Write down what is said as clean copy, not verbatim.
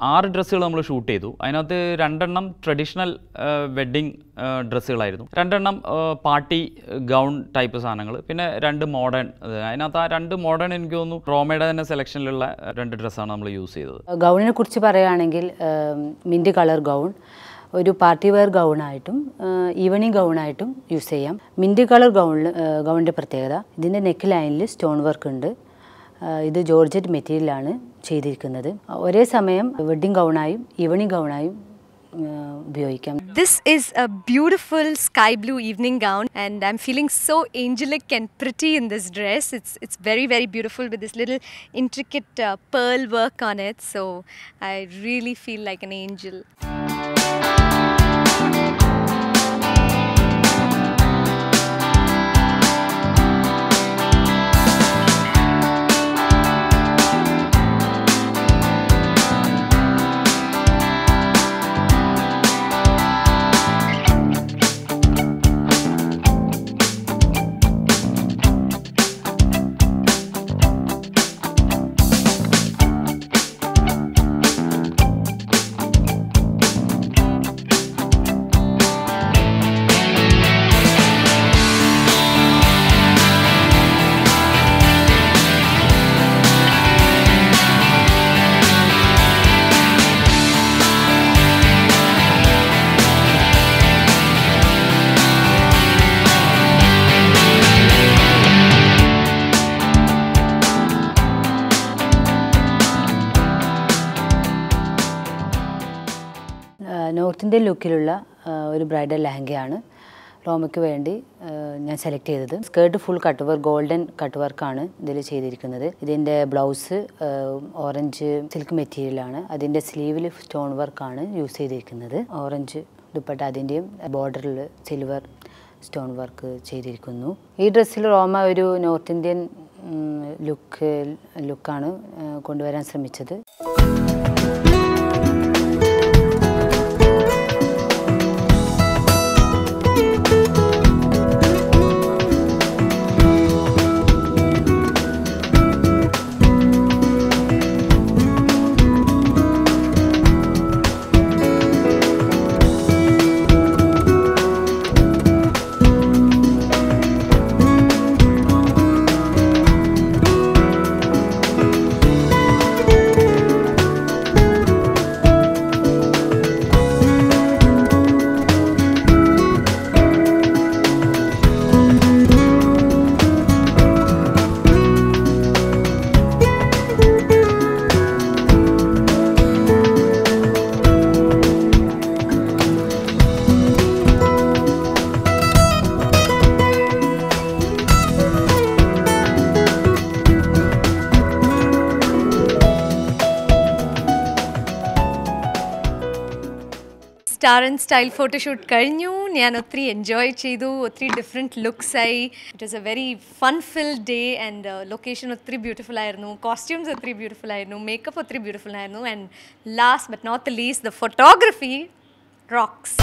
6 ഡ്രസ്സുകൾ നമ്മൾ ഷൂട്ട് ചെയ്തു. അതിനകത്ത് 2 എണ്ണം ട്രഡീഷണൽ വെഡ്ഡിങ് ഡ്രസ്സുകളായിരുന്നു, 2 എണ്ണം പാർട്ടി ഗൗൺ ടൈപ്പ് സാധനങ്ങൾ, പിന്നെ 2 മോഡേൺ. അതിനകത്ത് ആ 2 മോഡേൺ എനിക്ക് തോന്നുന്നു റോമയുടെ തന്നെ സെലക്ഷനിലുള്ള 2 ഡ്രസ്സാണ് നമ്മൾ യൂസ് ചെയ്തത്. ഗൗണിനെ കുറിച്ച് പറയുകയാണെങ്കിൽ മിൻറ്റ് കളർ ഗൗൺ ഒരു പാർട്ടി വെയർ ഗൗണായിട്ടും ഈവനിങ് ഗൗണായിട്ടും യൂസ് ചെയ്യാം. മിൻറ്റ് കളർ ഗൗണിൻ്റെ പ്രത്യേകത ഇതിൻ്റെ നെക്ക് ലൈനിൽ സ്റ്റോൺ വർക്ക് ഉണ്ട്. ഇത് ജോർജറ്റ് മെറ്റീരിയലാണ് ചെയ്തിരിക്കുന്നത്. ഒരേ സമയം വെഡ്ഡിംഗ് ഗൗണായും ഈവനിങ് ഗൗണായും ഉപയോഗിക്കാം. This is a beautiful sky blue evening gown and I'm feeling so angelic and pretty in this dress. It's very very beautiful with this little intricate pearl work on it, so I really feel like an angel. North Indian ലുക്കിലുള്ള ഒരു bridal ലെഹങ്കയാണ് റോമയ്ക്ക് വേണ്ടി ഞാൻ select ചെയ്തത്. Skirt full cut work, golden cut വർക്കാണ് ഇതിൽ ചെയ്തിരിക്കുന്നത്. ഇതിൻ്റെ ബ്ലൗസ് ഓറഞ്ച് സിൽക്ക് മെറ്റീരിയലാണ്. അതിൻ്റെ സ്ലീവിൽ സ്റ്റോൺ വർക്കാണ് യൂസ് ചെയ്തിരിക്കുന്നത്. ഓറഞ്ച് ദുപ്പട്ട, അതിൻ്റെയും ബോർഡറിൽ സിൽവർ സ്റ്റോൺ വർക്ക് ചെയ്തിരിക്കുന്നു. ഈ ഡ്രസ്സിൽ റോമ ഒരു നോർത്ത് ഇന്ത്യൻ ലുക്കാണ് കൊണ്ടുവരാൻ ശ്രമിച്ചത്. സ്റ്റാർ ആൻഡ് സ്റ്റൈൽ ഫോട്ടോഷൂട്ട് കഴിഞ്ഞു. ഞാൻ ഒത്തിരി എൻജോയ് ചെയ്തു, ഒത്തിരി ഡിഫറെൻറ്റ് ലുക്സായി. It was a very fun filled day and location ഒത്തിരി ബ്യൂട്ടിഫുൾ ആയിരുന്നു, കോസ്റ്റ്യൂംസ് ഒത്തിരി ബ്യൂട്ടിഫുൾ ആയിരുന്നു, മേക്കപ്പ് ഒത്തിരി ബ്യൂട്ടിഫുൾ ആയിരുന്നു, and last but not the least the photography rocks.